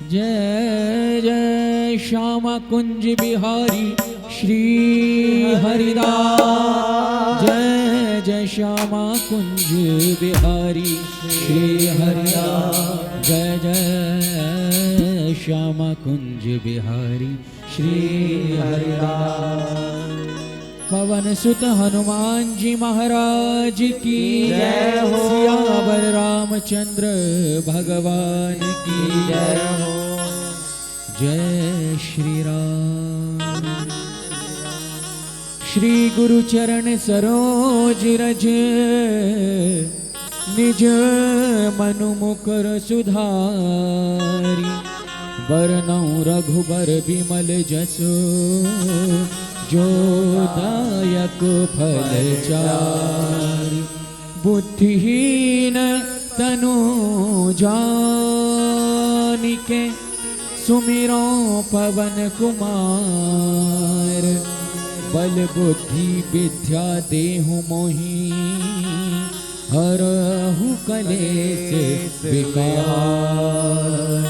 जय जय श्यामा कुंज बिहारी श्री हरिदास। जय जय श्यामा कुंज बिहारी श्री हरिदास। जय जय श्यामा कुंज बिहारी श्री हरिदास। पवन सुत हनुमान जी महाराज की जय हो। सियावर रामचंद्र भगवान की जय हो। जय श्री राम। श्री गुरु चरण सरोज रज निज मनु मुकर सुधारी। बरनउँ रघुबर बिमल जसु जो दायक फल चारि। बुद्धिहीन तनु जानिके सुमिरो पवन कुमार। बल बुद्धि विद्या देहु मोहि हरहु कलेश विकार।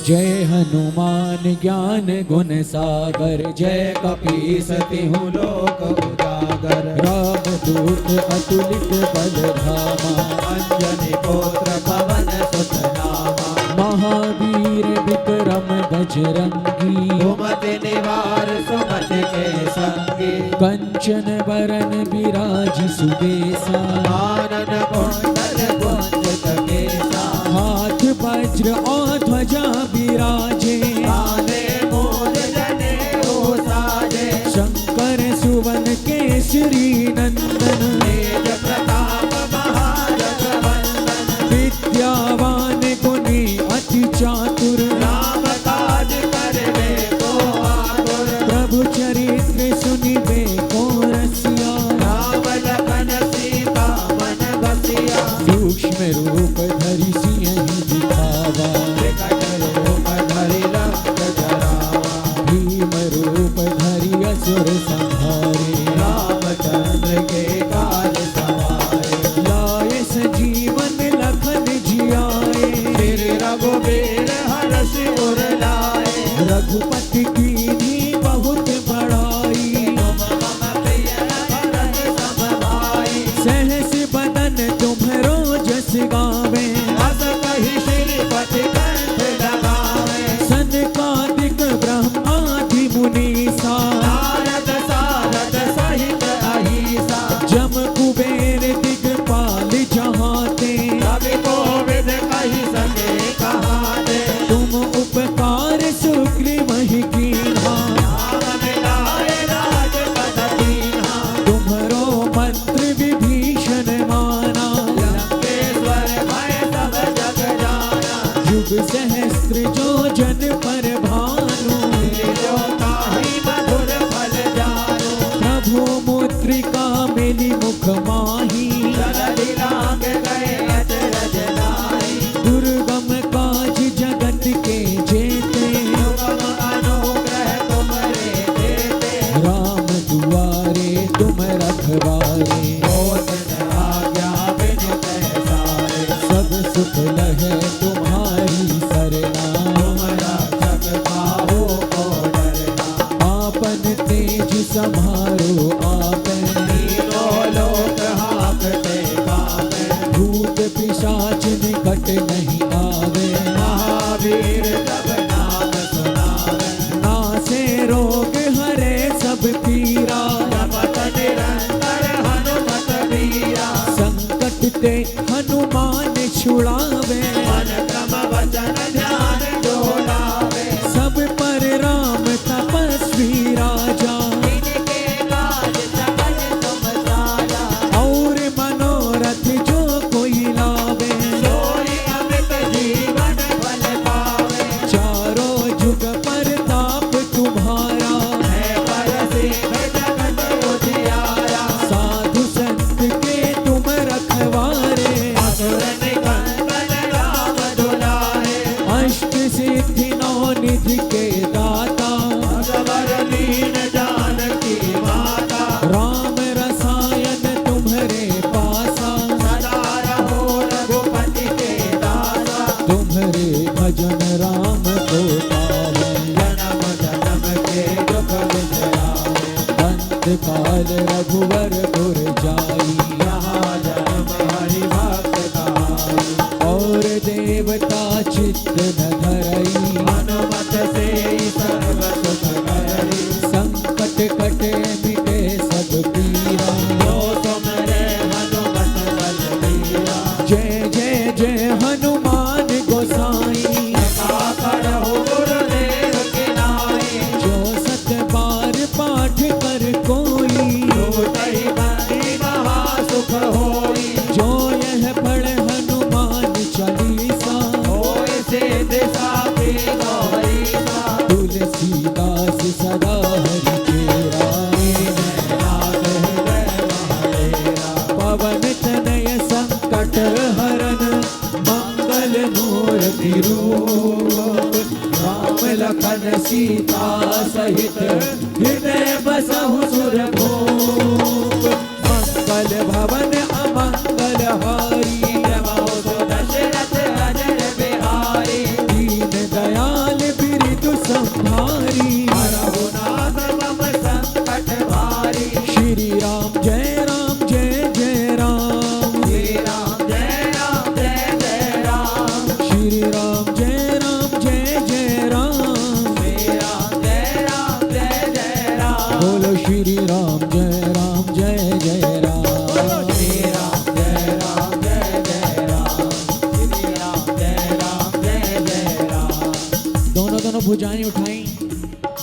जय हनुमान ज्ञान गुण सागर। जय कपीस तिहु लोक उजागर। राम दूत अतुलित बल धामा। अंजनी पुत्र पवन सुत नामा। महावीर विक्रम बजरंगी। सुमति निवार सुमति के संगी। कंचन बरन बिराज सुबेसा। कानन कुंडल कुंजित केसा। हाथ वज्र और ध्वजा बिराजे। कांधे मूल जनेऊ साजे। शंकर सुवन केसरी नंदन। तेज प्रताप महाजगवंदन। विद्यावान गुणी अति चातुर। राम काज करबे को आतुर। प्रभु चरित्र सुनिबे को रसिया। राम लखन सीता मन बसिया। सूक्ष्म रूप धरि सियहि दिखावा। विकट रूप धरि लंक जरावा। भीम रूप धरि असुर संहारे। रामचंद्र के काज सवारे। लाए सजीवन लखन जियाए। श्री रघुबीर हरषि उर लाए। रघुपति कीन्ही बहुत बड़ाई। तुम मम प्रिय भरत सम भाई। सहस बदन तुम्हरो जस गावे। अस कहि श्रीपति कंठ लगावे। सनकादिक ब्रह्मादि मुनीसा। नारद सारद सहित अहिसा। जम कुबेर दिगपाल जहाते। कवि कोविद कहि सके कहाते। तुम उपकार सुग्रीवहि कीन्हा। राम मिलाए राजपद दीन्हा। तुम्हरो मंत्र विभीषण माना। लंकेश्वर भय सब जग जाना। युग सहस्त्र जो जन पर भानु। जो ताहि मधुर फल जानु। प्रभु मुद्रिका मिली मुख माही। जलधि लांघ गए अचरज लाहि। दुर्गम काज जगत के जेते। सुगम अनुग्रह तुम्हरे देते। राम दुआरे तुम रखवारे। होत न आज्ञा बिनु पैसारे। सब सुख लहै तुम्हारी सरना। तुम रक्षक काहू को डरना। आपन तेज समारो आपै। तीनों लोक हाँकते काँपै। भूत पिशाच निकट नहीं आवे। महावीर तब नाम सुनावे। नासे रोग हरे सब पीरा। जपत निरंतर हनुमत वीरा। संकट ते हनुमान छुड़ावे। मन क्रम वचन ध्यान जो लावे। सब पर राम तपस्वी राजा। इनके काज सकल तुम साजा। और मनोरथ जो कोई लावे। सोई अमित जीवन फल पावे। चारों जुग परताप तुम्हारा। है परसिद्ध जगत उजियारा। साधु संत के तुम रखवारे। असुर निकंदन राम दुलारे। अष्ट सिद्धि नौ निधि के दाता। भगवर लीन जानकी माता। राम रसायन तुम्हरे पासा। सदा रहो रघुपति के दासा। तुम्हरे भजन राम चित्त न धरई, हनुमत से सर्व सुख करई। संकट कटे मिटे सब पीरा, जो तुमरे हनुमत बलबीरा। जय जय जय हनुमान गोसाई, करहु गुरुदेव की नाई। जो सत बार पाठ कर कोई, छूटहि बंदी महासुख होई। जो यह पढ़े हनुमान चालीसा, होय सिद्धि साखी गौरीसा। तुलसीदास सदा हरि चेरा, नाथ हृदय महाडेरा। पवन तनय संकट हरन, मंगल मूर्ति रूप, राम लखन सीता सहित हृदय बसहु सुरभूप। मंगल भवन अमंगल हारी, दशरथ अजर बिहारी। दीन दयाल बिरदु संहारी। हरहु नाथ मम संकट भारी। श्री राम जय राम जय जय राम, श्री राम जय राम जय जय राम। श्री राम जय राम जय जय राम, श्री राम जय राम जय जय राम। बोलो श्री राम जय राम जय जय राम। श्री राम जय राम जय जय राम। श्री राम जय राम जय जय राम। दोनों भुजाएं उठाई,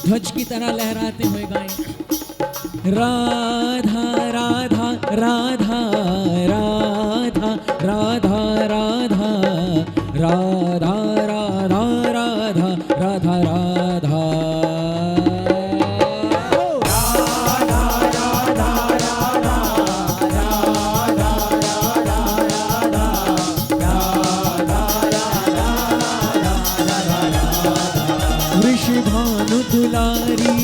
ध्वज की तरह लहराते हुए गाएं, राधा राधा राधा राधा राधा राधा राधा राधा राधा राधा राधा। वृषभानु दुलारी,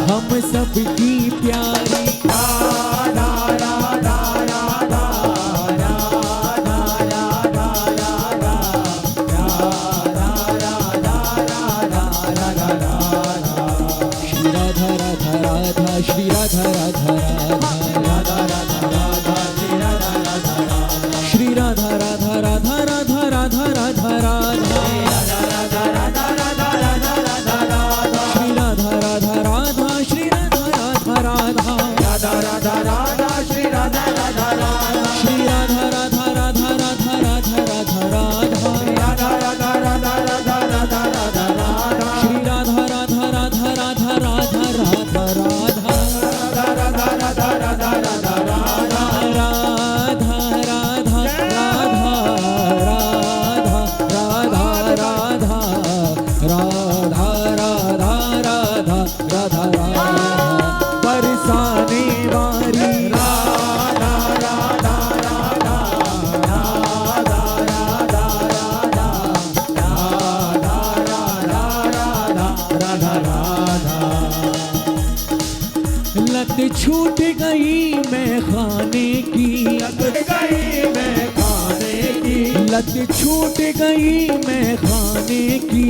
हम सबकी प्यारी, श्री राधा राधा राधा, श्री राधा राधा राधा, श्री राधा राधा राधा राधा राधा राधा राधा, श्री राधा राधा राधा, श्री राधा राधा राधा, श्री राधा राधा राधा राधा राधा राधा राधा, श्री राधा राधा राधा राधा राधा राधा राधा, राधा राधा राधा राधा राधा राधा, बरसाने वारी, लत छूट गई मैं खाने की, लत छूट गई मैं खाने की,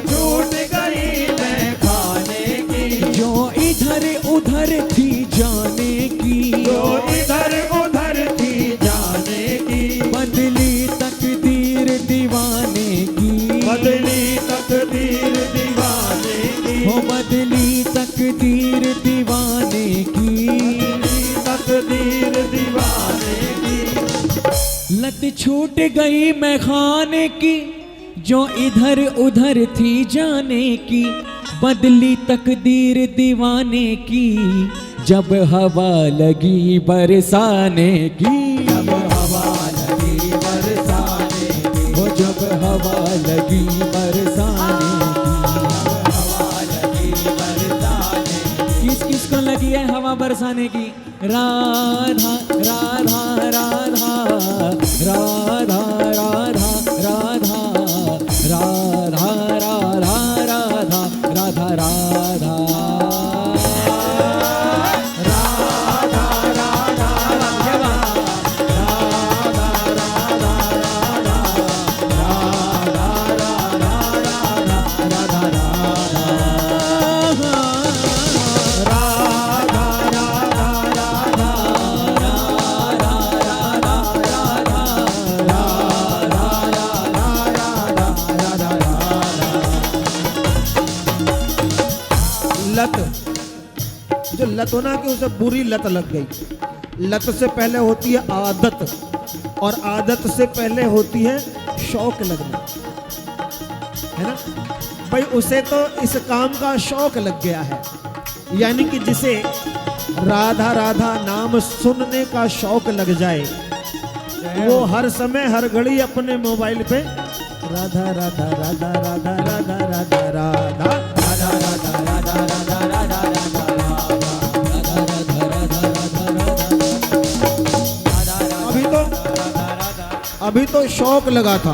छूट गई मैं खाने की। जो इधर उधर थी जाने की, जो इधर उधर थी जाने की। बदली तकदीर दीवाने की, बदली तकदीर दीवाने की। हो बदली तकदीर दीवाने की, तकदीर दीवाने की। लत छूट गई मैं खाने की, जो इधर उधर थी जाने की, बदली तकदीर दीवाने की, जब हवा लगी बरसाने की, जब हवा लगी बरसाने की। हो जब हवा लगी बरसाने हवा लगी बरसाने की। की, किस किस को लगी है हवा बरसाने की? राधा राधा राधा राधा राधा राधा राधा राधा राधा राधा राधा लत, जो लत होना कि उसे बुरी लत लग गई। लत से पहले होती है आदत, और आदत से पहले होती है शौक लगना, है ना भाई। उसे तो इस काम का शौक लग गया है, यानी कि जिसे राधा राधा नाम सुनने का शौक लग जाए, वो हर समय हर घड़ी अपने मोबाइल पे राधा राधा राधा राधा राधा राधा राधा राधा राधा राधा राधा राधा। अभी तो शौक लगा था,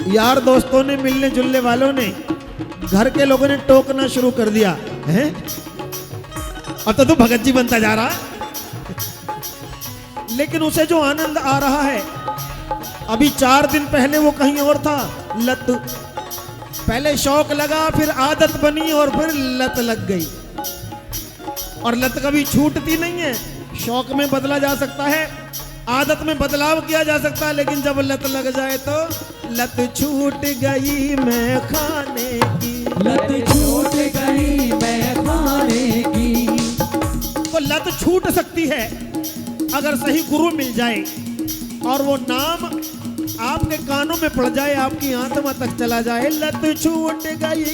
यार दोस्तों ने, मिलने जुलने वालों ने, घर के लोगों ने टोकना शुरू कर दिया है, अब तो तू भगत जी बनता जा रहा। लेकिन उसे जो आनंद आ रहा है, अभी 4 दिन पहले वो कहीं और था। लत, पहले शौक लगा, फिर आदत बनी, और फिर लत लग गई। और लत कभी छूटती नहीं है। शौक में बदला जा सकता है, आदत में बदलाव किया जा सकता है, लेकिन जब लत लग जाए तो लत छूट गई मैं खाने की, लत छूट गई मैं खाने की। तो लत छूट सकती है अगर सही गुरु मिल जाए और वो नाम आपके कानों में पड़ जाए, आपकी आत्मा तक चला जाए। लत छूट गई,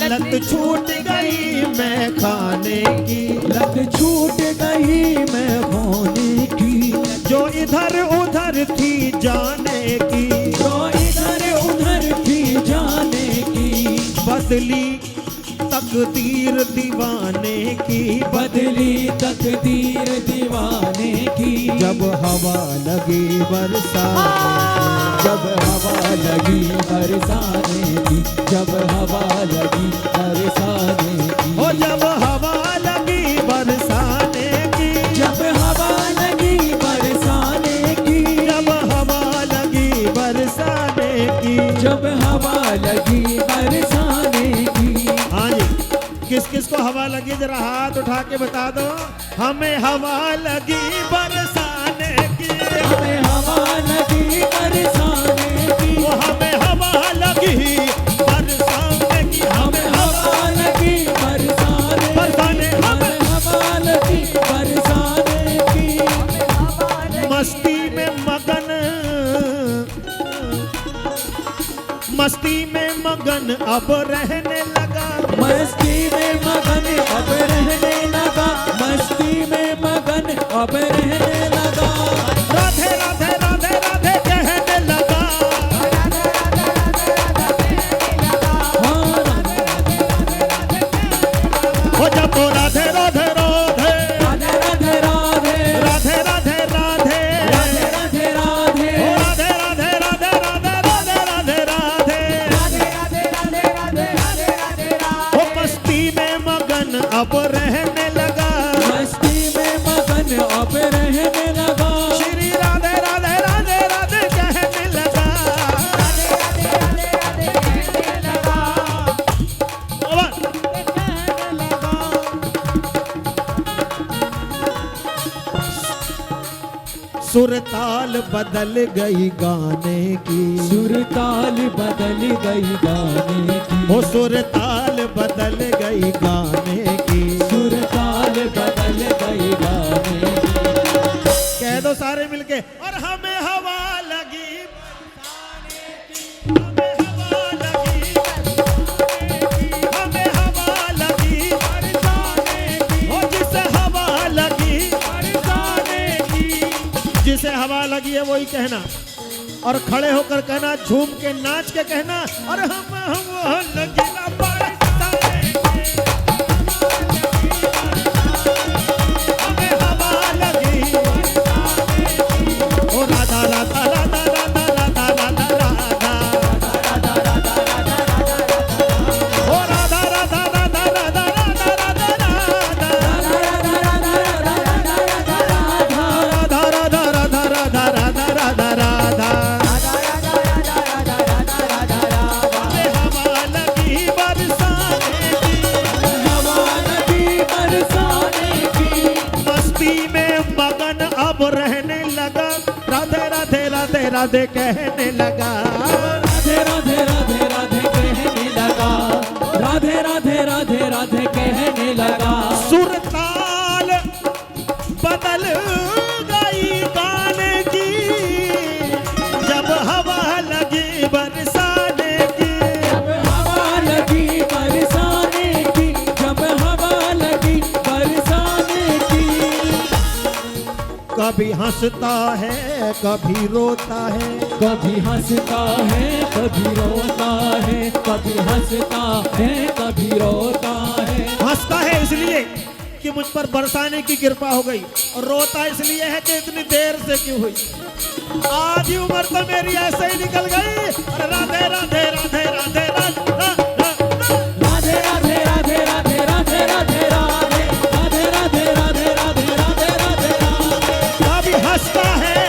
लत छूट गई मैं खाने की, लत छूट गई मैं खाने की। जो इधर उधर थी जाने की, जो इधर उधर थी जाने की। बदली तकदीर दीवाने की, बदली तकदीर दीवाने की। जब हवा लगी बरसाने, जब हवा लगी बरसाने की, जब हवा लगी बरसाने की। ओ जब हवा लगी बरसाने की, जब हवा लगी बरसाने की। जब हवा लगी बरसाने की। जब हवा लगी बरसाने की। हाँ जी, किस किस को हवा लगी जरा हाथ उठा के बता दो। हमें हवा लगी बरसाने की, हमें हवा लगी बरसाने की। वो हमें हवा लगी बरसाने की, हमें हवा लगी बरसाने बरसाने, हमें हवा लगी बरसाने की। मस्ती में मगन, मस्ती में मगन अब रहने लगा। मस्ती में मगन अब रहने लगा, मस्ती में मगन अब रहने लगा। राधे राधे राधे राधे कहने लगा। हो जब तो राधे राधे राधे राधे राधे राधे राधे राधे राधे राधे राधे ओ राधे राधे राधे राधे राधे राधे राधे ओ मस्ती में मगन अब रहने लगा। मस्ती में मगन अब रहने लगा। श्री राधे राधे राधे राधे कहने लगा। सुरताल बदल गई गाने की, सुरताल बदल गई गाने की। वो सुरताल बदल गई गाने की। सुरताल बदल गई गाने की। कह दो सारे मिलके, और हमें हवा लगी बरसाने की, हमें हवा लगी बरसाने की, हमें हवा लगी बरसाने की। ओ जिसे हवा लगी बरसाने की, जिसे हवा लगी है वही कहना, और खड़े होकर कहना, झूम के नाच के कहना, और हम लगी ना बरसाने की, हमें हवा लगी बरसाने की। ओ राधा राधा राधा राधा राधा राधा राधा, ओ राधा राधा राधा राधा राधा राधा राधा, राधा राधा राधा राधा राधा राधा। हमें हवा लगी बरसाने की, हवा लगी बरसाने की। मस्ती में मगन अब रहने लगा। राधे राधे राधे राधे कहने लगा। राधे राधे राधे राधे कहने लगा। कभी हंसता है कभी रोता है, कभी हंसता है कभी रोता है, कभी हंसता है कभी रोता है। हंसता है इसलिए कि मुझ पर बरसाने की कृपा हो गई, और रोता इसलिए है कि इतनी देर से क्यों हुई। आधी उम्र तो मेरी ऐसे ही निकल गई। अरे राधे राधे राधे राधे राधे राधे राधे राधे राधे राधे राधे राधे राधे राधे राधे राधे राधे राधे। कभी हंसता है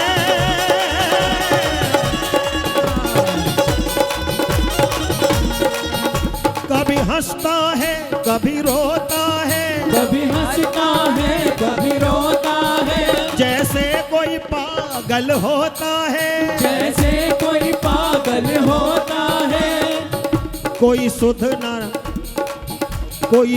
कभी हंसता है कभी रोता है, कभी हंसता है कभी रोता है, जैसे कोई पागल होता है, जैसे कोई पागल होता है। कोई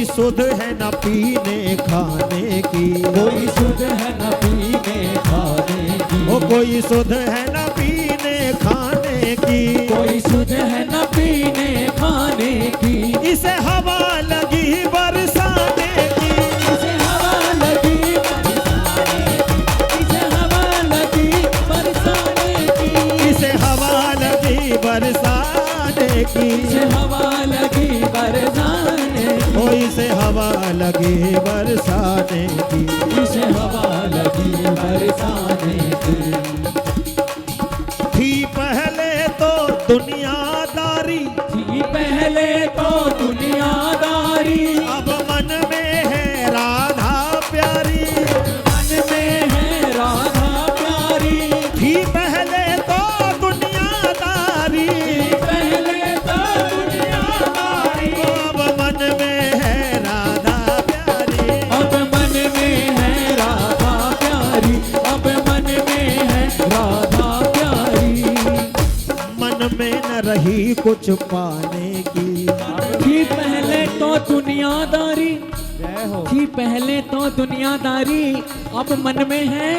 सुध है न पीने खाने की, कोई सुध है न पीने खाने की, ओ कोई सुध है न पीने खाने की, कोई सुध है न पीने खाने की। इसे हवा लगी बरसाने की, इसे हवा लगी बरसाने की, इसे हवा लगी बरसाने की, इसे हवा लगी बरसाने की, इसे हवा लगी बरसाने की, ओ इसे हवा लगी बरसाने की। इसे हवा लगी बरसाने की। थी पहले तो दुनियादारी, थी पहले तो दुनियादारी, अब मन में है राधा प्यारी, मन में है राधा प्यारी। थी पहले तो दुनियादारी, पहले तो दुनियादारी, अब मन में है राधा प्यारी, अब मन में है राधा प्यारी, अब मन में है राधा प्यारी। मन में न रही कुछ पाने की, थी पहले तो दुनियादारी, थी पहले तो दुनियादारी, अब मन में है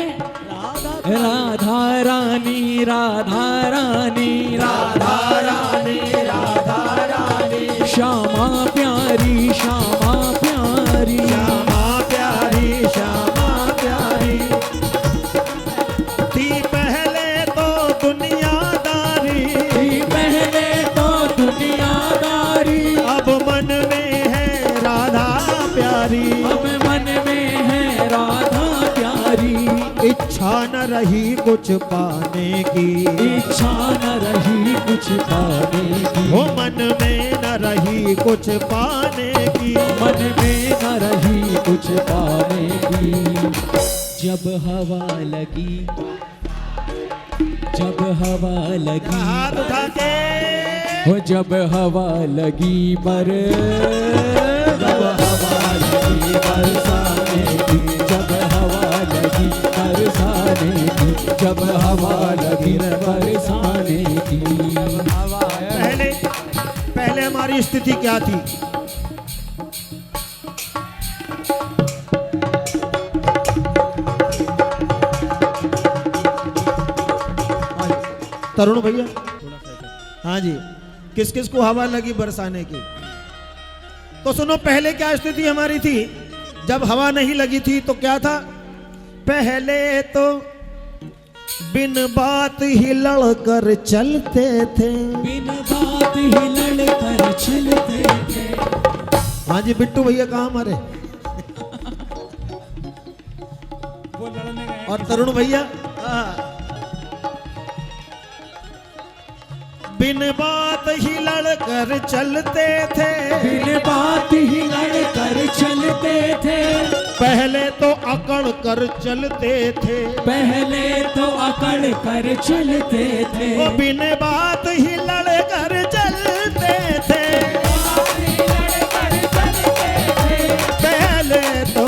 राधा रानी राधा रानी राधा रानी राधा रानी, श्यामा प्यारी श्यामा प्यारी, श्यामा प्यारी श्यामा प्यारी। थी पहले तो दुनियादारी, थी पहले तो दुनियादारी, अब मन में है राधा प्यारी, अब मन में है राधा प्यारी। इच्छा न रही कुछ पाने की, इच्छा न रही कुछ पाने की, वो मन में न रही कुछ पाने की, मन में न रही कुछ पाने की। जब हवा लगी, जब हवा लगी, हाथ उठा के हो जब हवा लगी जब हवा लगी बरसाने की, जब हवा लगी बरसाने की, जब हवा लगी बरसाने की। पहले हमारी स्थिति क्या थी? तरुण भैया, हाँ जी, किस किस को हवा लगी बरसाने की? तो सुनो, पहले क्या स्थिति हमारी थी? जब हवा नहीं लगी थी तो क्या था? पहले तो बिन बात ही लड़कर चलते थे, बिन बात ही लड़कर चलते थे। हाँ जी, बिट्टू भैया कहाँ मरे? और तरुण भैया, बिन बात ही लड़कर चलते थे, बिन बात ही लड़कर चलते थे। पहले तो अकड़ कर चलते थे, पहले तो अकड़ कर चलते थे। वो बिन बात ही लड़कर चलते थे, पहले तो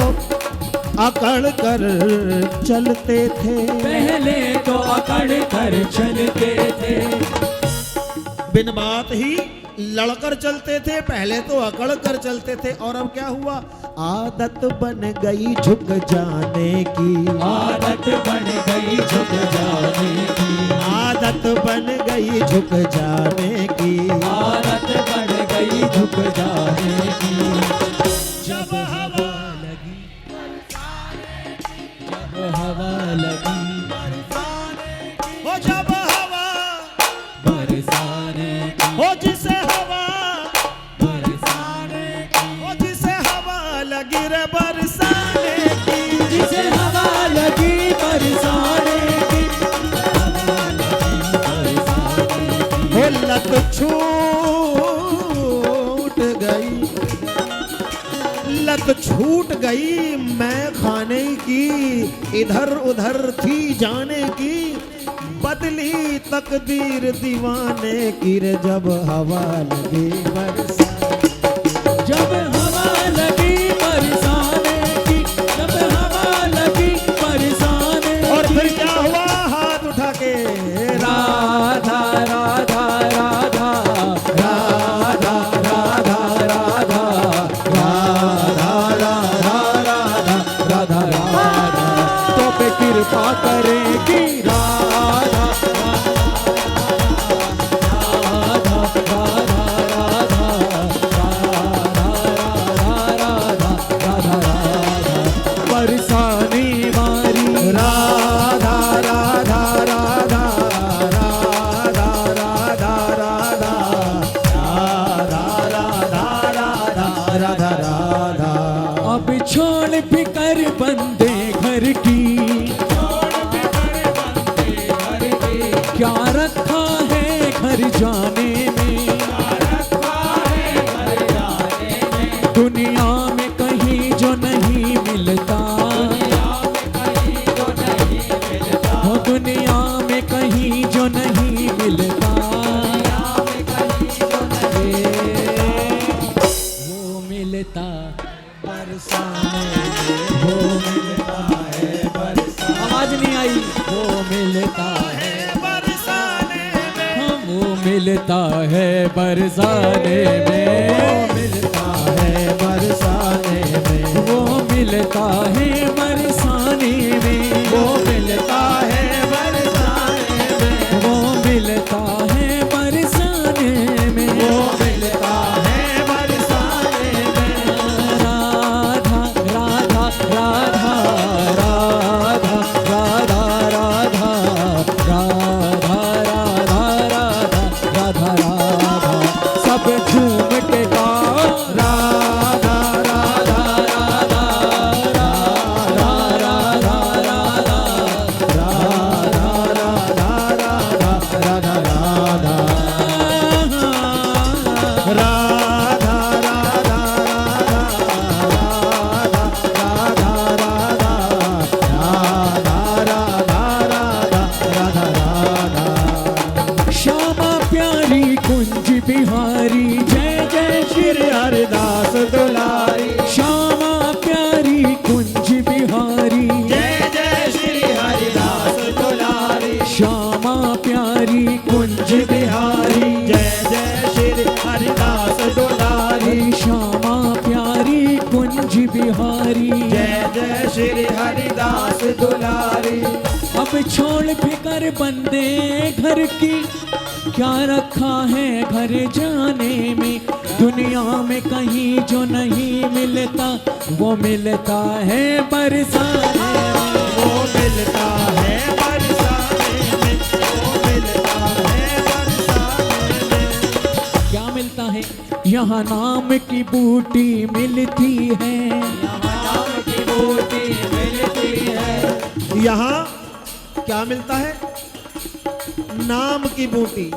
अकड़ कर चलते थे, पहले तो अकड़ कर चलते थे। बिन बात ही लड़कर चलते थे, पहले तो अकड़ कर चलते थे। और अब क्या हुआ? आदत बन गई झुक जाने की, आदत बन गई झुक जाने की, आदत बन गई झुक जाने की, आदत बन गई झुक जाने की। जब हवा लगी, जब हवा लगी छूट गई, लत छूट गई मैं खाने की, इधर उधर थी जाने की, बदली तकदीर दीवाने की रे जब हवा लगी बरसाने। जब हवा लगी बरसाने की, जब हवा लगी बरसाने और की। फिर क्या हुआ, हाथ उठा के राधा राधा राधा राधा राधा राधा राधा राधा तो पे कृपा करेगी राधा राधा राधा राधा राधा राधा बरसाने वाली राधा राधा राधा राधा राधा राधा राधा राधा राधा राधा। अब छोड़ फिकर बंदे घर की, क्या रखा है घर जाने में, दुनिया में कहीं जो नहीं मिलता, हो दुनिया में कहीं जो नहीं मिलता, वो मिलता बरसाने में, वो मिलता है बरसाने। आवाज नहीं आई। वो मिलता है बरसाने में, हाँ, वो मिलता है बरसाने में, मिलता है बरसाने में, वो मिलता है बरसाने में, वो मिलता है बरसाने में, वो मिलता है बरसाने में, वो मिलता है बरसाने में। राधा राधा राधा राधा राधा राधा राधा राधा राधा राधा सब झूम के गाओ राधा राधा राधा राधा राधा राधा राधा राधा श्यामा प्यारी कुंज बिहारी जय जय श्री हरिदास दुलारी श्यामा प्यारी कुंज बिहारी जय जय श्री हरिदास दुलारी श्यामा प्यारी कुंज बिहारी जय जय श्री हरिदास दुलारी श्यामा प्यारी कुंज बिहारी जय जय श्री हरिदास दुलारी। अब छोड़ फिकर बंदे घर की, क्या रखा है घर जाने में, दुनिया में कहीं जो नहीं मिलता, वो मिलता है बरसाने में, वो मिलता है बरसाने में, वो मिलता है बरसाने में। क्या मिलता है, यहाँ नाम की बूटी मिलती है, नाम की बूटी मिलती है, यहाँ क्या मिलता है, नाम की बूटी।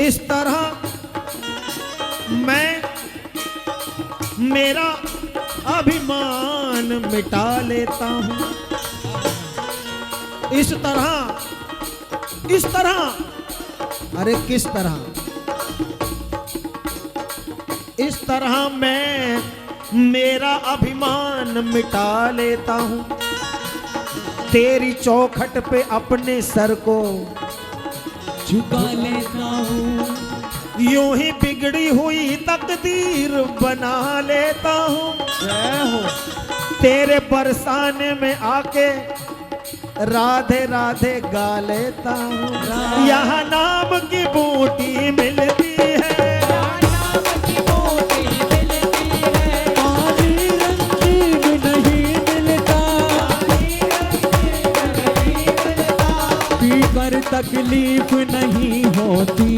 इस तरह मैं मेरा अभिमान मिटा लेता हूँ, इस तरह अरे किस तरह, इस तरह मैं मेरा अभिमान मिटा लेता हूँ, तेरी चौखट पे अपने सर को झुका लेता हूँ, यूं ही बिगड़ी हुई तकदीर बना लेता हूँ, तेरे बरसाने में आके राधे राधे गा लेता हूँ। यहाँ नाम की बूटी मिलती है, नाम की बूटी मिलती है, पानी रंगीन नहीं मिलता, पीकर तकलीफ नहीं होती,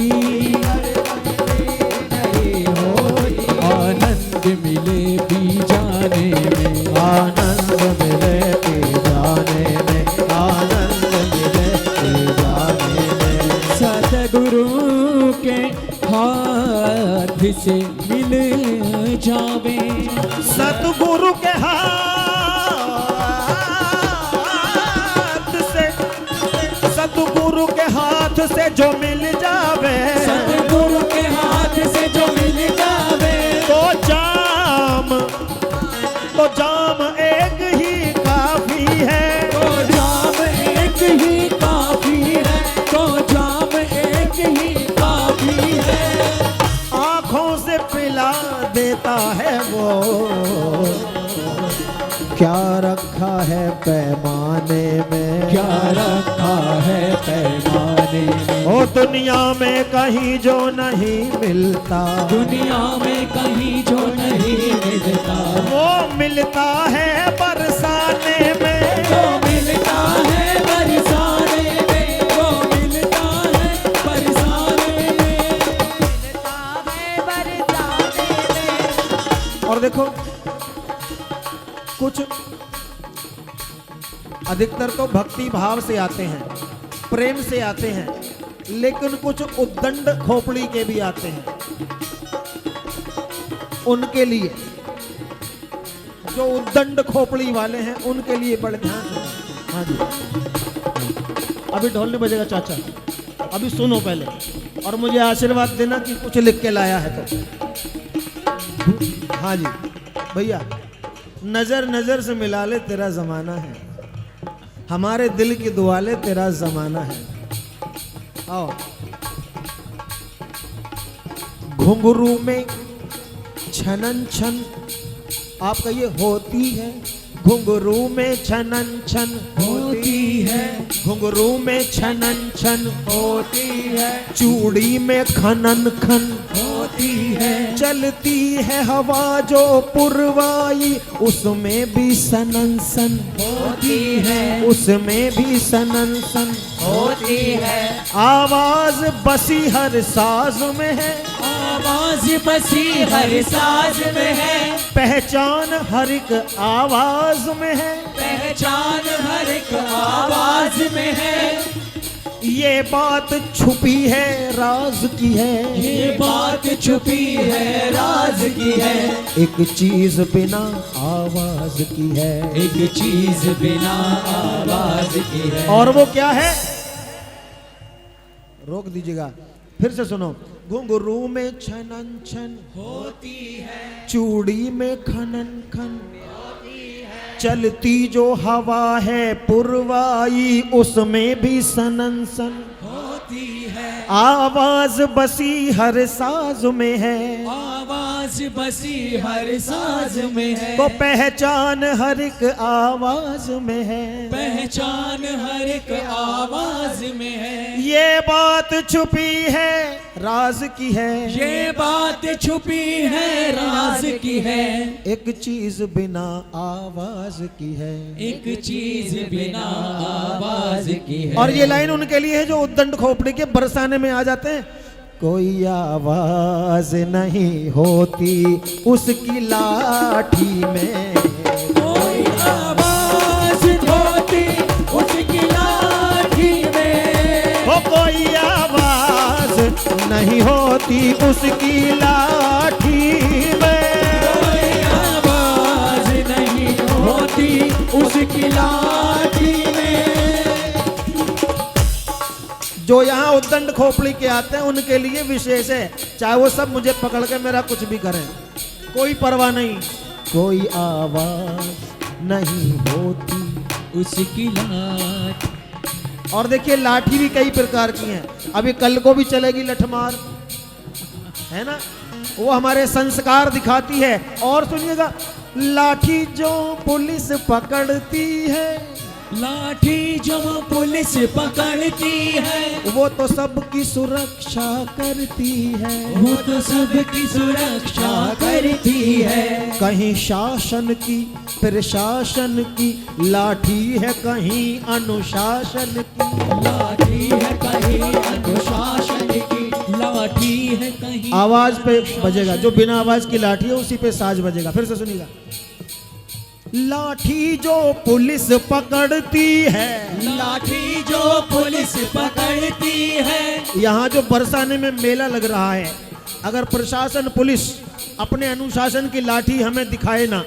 आनंद मिले पी जाने में, आनंद मिले पी जाने में, आनंद मिले पी जाने में। सतगुरु के से मिल जावे। सतगुरु के हाथ से, सतगुरु के हाथ से जो मिल जावे, सतगुरु के हाथ से जो मिल जावे, तो जाम एक ही काफी है, तो जाम एक ही काफी है, तो जाम एक ही काफी है। आंखों से पिला देता है वो, क्या रखा है पैमाने में, क्या रखा है पैमाने में। ओ दुनिया में कहीं जो नहीं मिलता, दुनिया में कहीं जो नहीं मिलता, वो मिलता है बरसाने में, वो मिलता है बरसाने में, वो मिलता है बरसाने में, मिलता है बरसाने में। और देखो कुछ अधिकतर तो भक्ति भाव से आते हैं, प्रेम से आते हैं, लेकिन कुछ उद्दंड खोपड़ी के भी आते हैं। उनके लिए, जो उद्दंड खोपड़ी वाले हैं, उनके लिए बड़े ध्यान से। हाँ जी, अभी ढोल नहीं बजेगा चाचा, अभी सुनो पहले और मुझे आशीर्वाद देना कि कुछ लिख के लाया है तो। हाँ जी भैया, नजर नजर से मिला ले तेरा जमाना है, हमारे दिल की दुआ ले तेरा जमाना है। आओ। घुंघरू में छनन छन, आप कहिए होती है, घुंघरू में छनन छन होती है, घुंघरू में छनन छन होती है, चूड़ी में खनन खन होती है, चलती है हवा जो पुरवाई, उसमें भी सनन सन होती है, उसमें भी सनन सन होती है। आवाज बसी हर साज में है, आवाज बसी हर साज में है, पहचान हर एक आवाज में है, पहचान हर एक आवाज में है। ये बात छुपी है राज की है, ये बात छुपी है राज की है, एक चीज बिना आवाज की है, एक चीज बिना आवाज की है। और वो क्या है, रोक दीजिएगा, फिर से सुनो। घुंघरू में छनन छन होती है, चूड़ी में खनन खन चलती जो हवा है पुरवाई, उसमें भी सनन सन होती है, आवाज बसी हर साज में है, आवाज बसी हर साज में है, तो पहचान हर एक आवाज में है, पहचान हर एक आवाज में है। ये बात छुपी है राज की है, ये बात छुपी है राज की है, एक चीज बिना आवाज की है, एक चीज बिना आवाज की है। और ये लाइन उनके लिए है जो उद्दंड खोपड़ी के बरसाने में आ जाते हैं। कोई आवाज नहीं होती उसकी लाठी में, कोई आवाज होती उसकी लाठी में, हो कोई आवाज नहीं होती उसकी लाठी में, कोई आवाज नहीं होती उसकी लाठी में। जो यहाँ उद्दंड खोपड़ी के आते हैं उनके लिए विशेष है, चाहे वो सब मुझे पकड़ के मेरा कुछ भी करें, कोई परवाह नहीं। कोई आवाज नहीं होती उसकी लाठी। और देखिए लाठी भी कई प्रकार की हैं, अभी कल को भी चलेगी लठमार, है ना, वो हमारे संस्कार दिखाती है। और सुनिएगा, लाठी जो पुलिस पकड़ती है, लाठी जो पुलिस पकड़ती है, वो तो सबकी सुरक्षा करती है, वो तो सबकी सुरक्षा करती है। कहीं शासन की प्रशासन की लाठी है, कहीं अनुशासन की लाठी है कहीं अनुशासन की, लाठी है कहीं। आवाज पे बजेगा, जो बिना आवाज की लाठी है उसी पे साज बजेगा। फिर से सुनिएगा, लाठी जो पुलिस पकड़ती है, लाठी जो पुलिस पकड़ती है। यहाँ जो बरसाने में मेला लग रहा है, अगर प्रशासन पुलिस अपने अनुशासन की लाठी हमें दिखाए ना,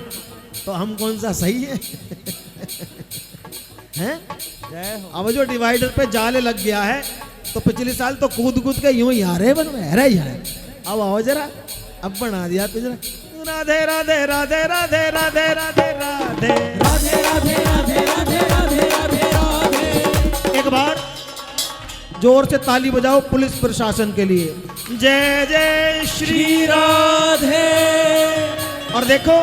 तो हम कौन सा सही है? हैं? अब जो डिवाइडर पे जाले लग गया है, तो पिछले साल तो कूद कूद के यूं ही आ रहे बन रहे यार। अब आओ जरा, अब बना दिया पिछला। राधे राधे राधे राधे राधे राधे राधे राधे राधे राधे राधे राधे राधे राधे। एक बार जोर से ताली बजाओ पुलिस प्रशासन के लिए। जय जय श्री राधे। और देखो,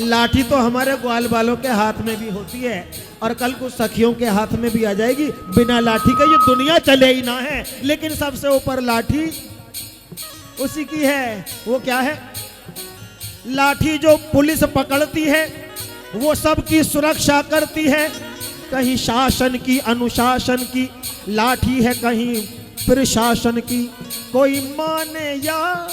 लाठी तो हमारे ग्वाल बालों के हाथ में भी होती है, और कल कुछ सखियों के हाथ में भी आ जाएगी। बिना लाठी के ये दुनिया चले ही ना है, लेकिन सबसे ऊपर लाठी उसी की है। वो क्या है? लाठी जो पुलिस पकड़ती है, वो सबकी सुरक्षा करती है। कहीं शासन की, अनुशासन की लाठी है, कहीं प्रशासन की। कोई माने या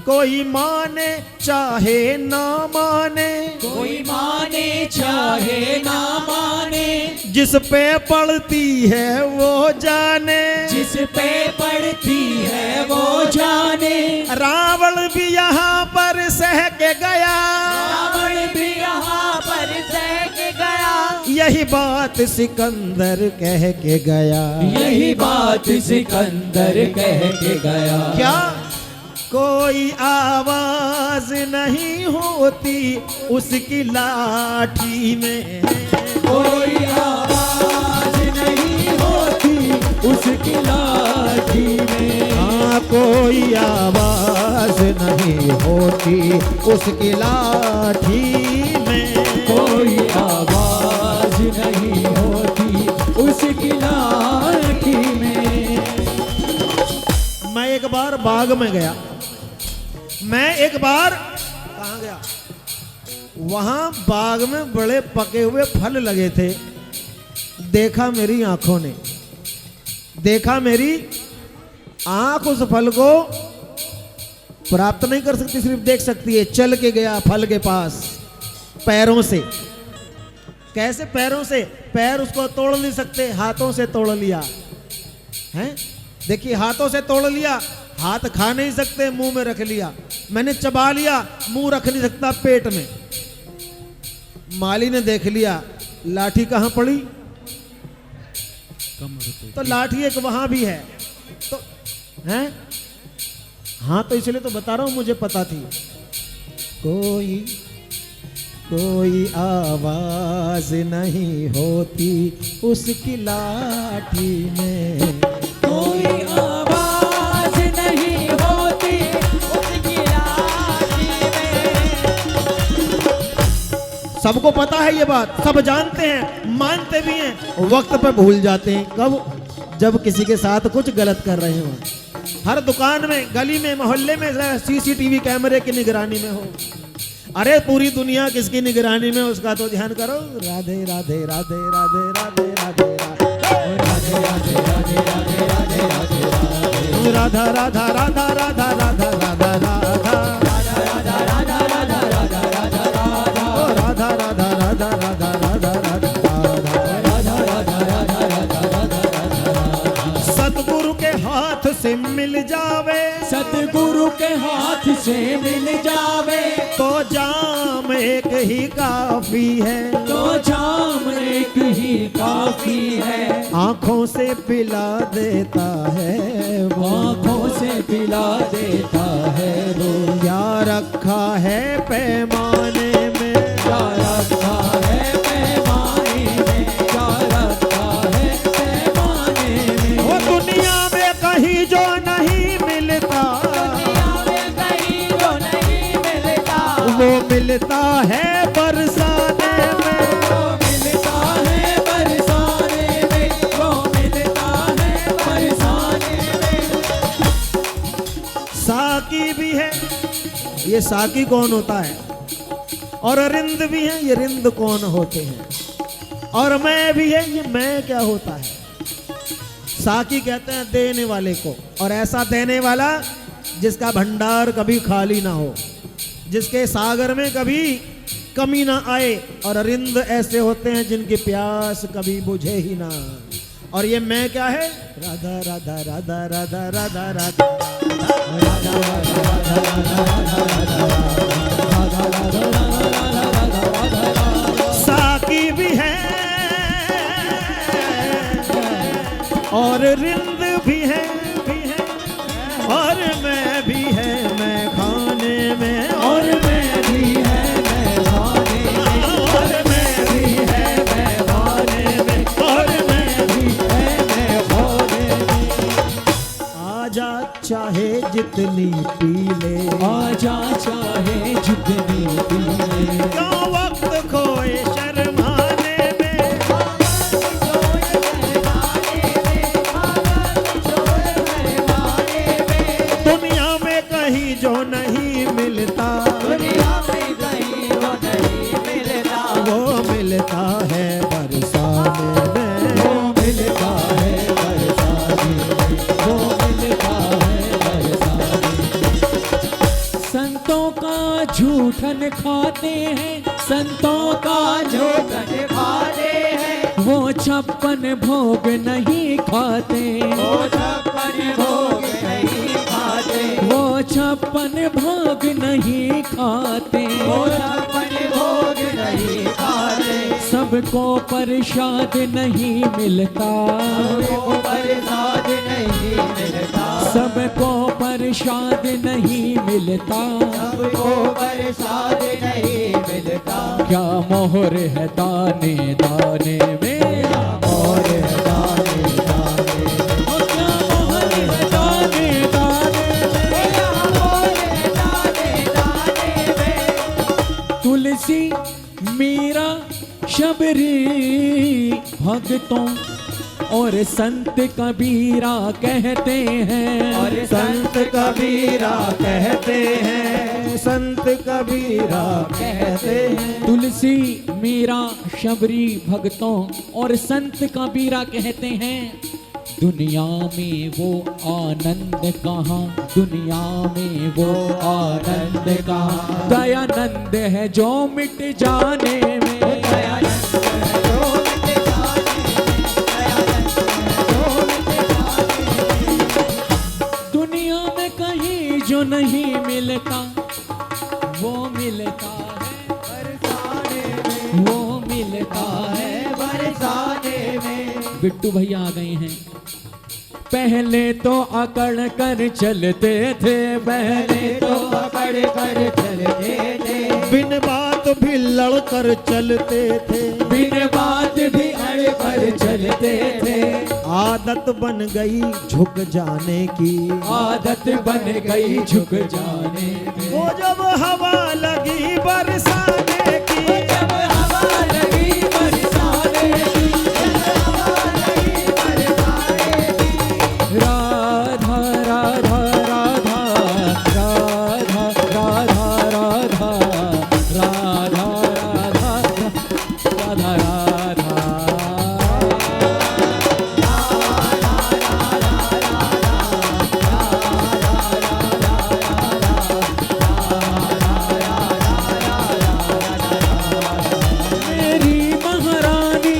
कोई माने चाहे ना माने, कोई माने चाहे ना माने, जिस पे पड़ती है वो जाने, जिस पे पड़ती है वो जाने। रावण भी यहाँ पर सह के गया, रावण भी यहाँ पर सह के गया। यही बात सिकंदर कह के गया। यही बात सिकंदर कह के गया। क्या कोई आवाज नहीं होती उसकी लाठी में, कोई आवाज नहीं होती उसकी लाठी में। हाँ, कोई आवाज नहीं होती उसकी लाठी में, कोई आवाज नहीं होती उसकी लाठी में। मैं एक बार बाग में गया। मैं एक बार कहाँ गया? वहां बाग में बड़े पके हुए फल लगे थे। देखा मेरी आंखों ने, देखा मेरी आंख उस फल को प्राप्त नहीं कर सकती, सिर्फ देख सकती है। चल के गया फल के पास पैरों से। कैसे पैरों से? पैर उसको तोड़ नहीं सकते, हाथों से तोड़ लिया है। देखिए, हाथों से तोड़ लिया। हाथ खा नहीं सकते, मुंह में रख लिया। मैंने चबा लिया, मुंह रख नहीं सकता पेट में। माली ने देख लिया, लाठी कहां पड़ी? तो लाठी एक वहां भी है तो है। हाँ, तो इसलिए तो बता रहा हूं, मुझे पता थी। कोई आवाज नहीं होती उसकी लाठी में, कोई आवाज नहीं होती उसकी लाठी में। सबको पता है ये बात, सब जानते हैं, मानते भी हैं, वक्त पे भूल जाते हैं। कब? जब किसी के साथ कुछ गलत कर रहे हो। हर दुकान में, गली में, मोहल्ले में सीसीटीवी कैमरे की निगरानी में हो। अरे पूरी दुनिया किसकी निगरानी में, उसका तो ध्यान करो। राधे राधे राधे राधे राधे राधे राधे राधे राधे राधे राधे राधे राधा राधा राधा राधा राधा राधा राधा राधा राधा राधा राधा राधा राधा राधा राधा राधा राधा राधा राधा। सतगुरु के हाथ से मिल जावे, सतगुरु के हाथ से मिल जावे, तो जाम एक ही काफी है, तो जाम एक ही काफी है। आंखों से पिला देता है वो, आंखों से पिला देता है वो। क्या रखा है पैमाने में, क्या रखा है पैमाने में, क्या रखा है पैमाने में। वो दुनिया में कहीं जो नहीं मिलता, दुनिया में कहीं जो नहीं मिलता, वो मिलता है बरसाने में, वो मिलता है बरसाने में, वो मिलता है बरसाने में। साकी भी है, ये साकी कौन होता है? और रिंद भी है, ये रिंद कौन होते हैं? और मैं भी है, ये मैं क्या होता है? साकी कहते हैं देने वाले को, और ऐसा देने वाला जिसका भंडार कभी खाली ना हो, जिसके सागर में कभी कमी ना आए। और रिंद ऐसे होते हैं जिनकी प्यास कभी बुझे ही ना। और ये मैं क्या है? राधा राधा राधा राधा राधा राधा। साकी भी है और रिंद भी है और मैं भी है मैं खाने में और मैं भी है मैं खाने में, और मैं भी है मैं खाने में और मैं भी है मैं खाने में। आजा चाहे जितनी पी ले आजा चाहे जितनी पी ले, क्यों वक्त खोए शर्माने में दुनिया में कहीं जो नहीं मिलता वो मिलता है बरसाने में वो मिलता है बरसाने में, वो मिलता है बरसाने में। संतों का झूठन खाते हैं, संतों का झूठन खाते हैं, वो 56 भोग नहीं खाते, वो 56 भोग नहीं खाते, वो 56 भोग नहीं खाते, वो 56 भोग नहीं खाते। सबको प्रसाद नहीं मिलता, सबको प्रसाद नहीं मिलता, सबको प्रसाद नहीं मिलता, सबको प्रसाद नहीं मिलता। क्या मोहर है दाने दाने में, मोहर है दाने दाने में, ओ क्या मोहर है दाने दाने में, मोहर है दाने दाने में। तुलसी मीरा शबरी भक्तों और संत कबीरा कहते हैं, और संत कबीरा कहते हैं संत कबीरा कहते हैं तुलसी मीरा शबरी भक्तों और संत कबीरा कहते हैं। दुनिया में वो आनंद कहाँ, दुनिया में वो आनंद कहाँ, दयानंद है जो मिट जाने में, दुनिया में कहीं जो नहीं मिलता वो मिलता है बरसाने में, वो मिलता है बरसाने में। बिट्टू भैया आ गए हैं। पहले तो अकड़ कर चलते थे, पहले तो अकड़ कर चलते थे, बिन बात भी लड़कर चलते थे, बिन बात भी अड़ कर चलते थे। आदत बन गई झुक जाने की, आदत बन गई झुक जाने की, वो जब हवा लगी बरसाने की, जब हवा लगी बरसाने की, राधा राधा राधा राधा राधा राधा राधा राधा राधा राधा। मेरी महारानी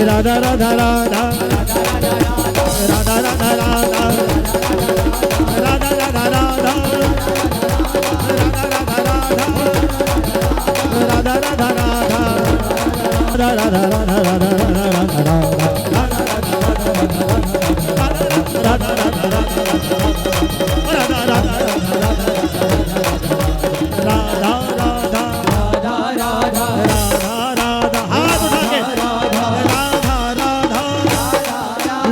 राधा राधा राधा राधा राधा राधा राधा राधा राधा राधा राधा राधा राधा राधा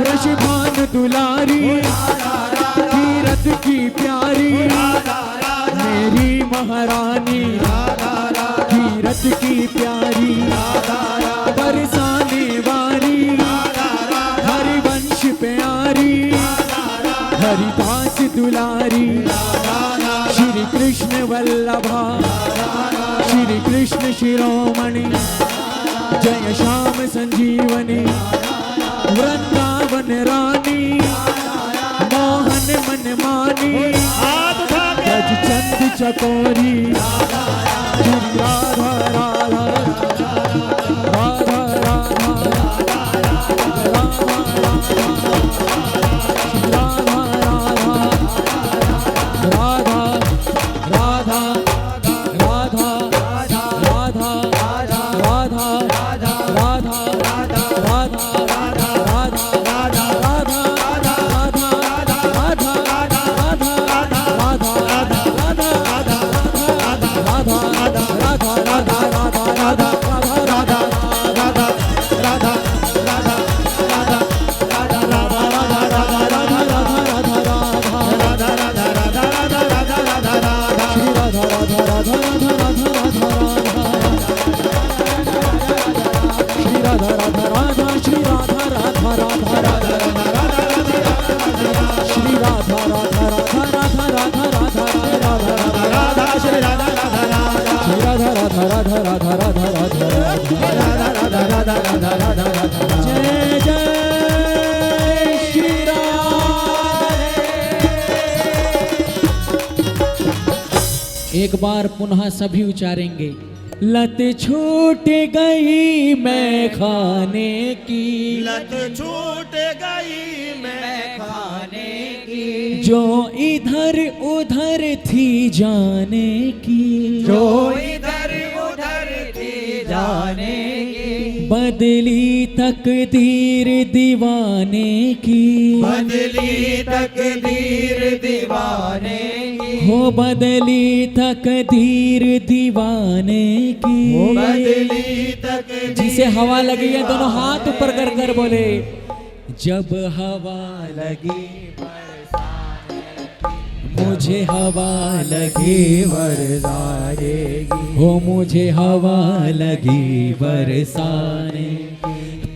रशभान दुलारी कीरत की प्यारी मेरी महारानी कीरत की प्यारी बरसाने वाली हरिवंश प्यारी दुलारी श्री कृष्ण वल्लभा श्री कृष्ण शिरोमणि जय श्याम संजीवनी वृंदावन रानी मोहन मन मानी गज चंद चकोरी श्री राधा राधा राधा राधा जय जय श्री राम। एक बार पुनः सभी उचारेंगे। लत छूट गई मैं खाने की, लत छूट गई मैं खाने की, जो इधर उधर थी जाने की, जो इधर उधर थी जाने की, बदली तकदीर दीवाने की, बदली तकदीर दीवाने की, हो बदली तकदीर दीवाने की, बदली तकदीर जिसे हवा लगी है दोनों हाथ ऊपर कर कर बोले, जब हवा लगी मुझे हवा लगी बरसाएगी, हो मुझे हवा लगी बरसाने,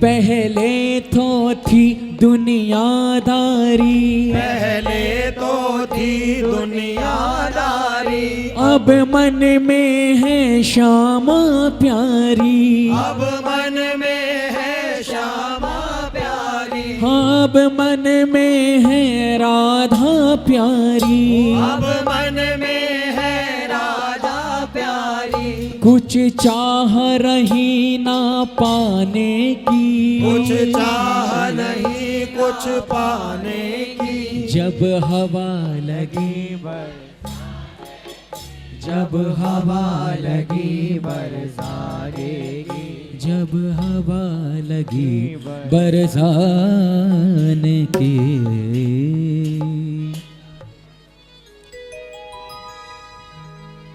पहले तो थी दुनियादारी, पहले तो थी दुनियादारी, अब मन में है श्यामा प्यारी, अब मन में है श्यामा प्यारी, अब मन में है राधा प्यारी, अब मन में है राधा प्यारी, कुछ चाह रही ना पाने की, कुछ चाह नहीं कुछ पाने की, जब हवा लगी जब हवा लगी बरसाएगी, जब हवा लगी बरसाने की।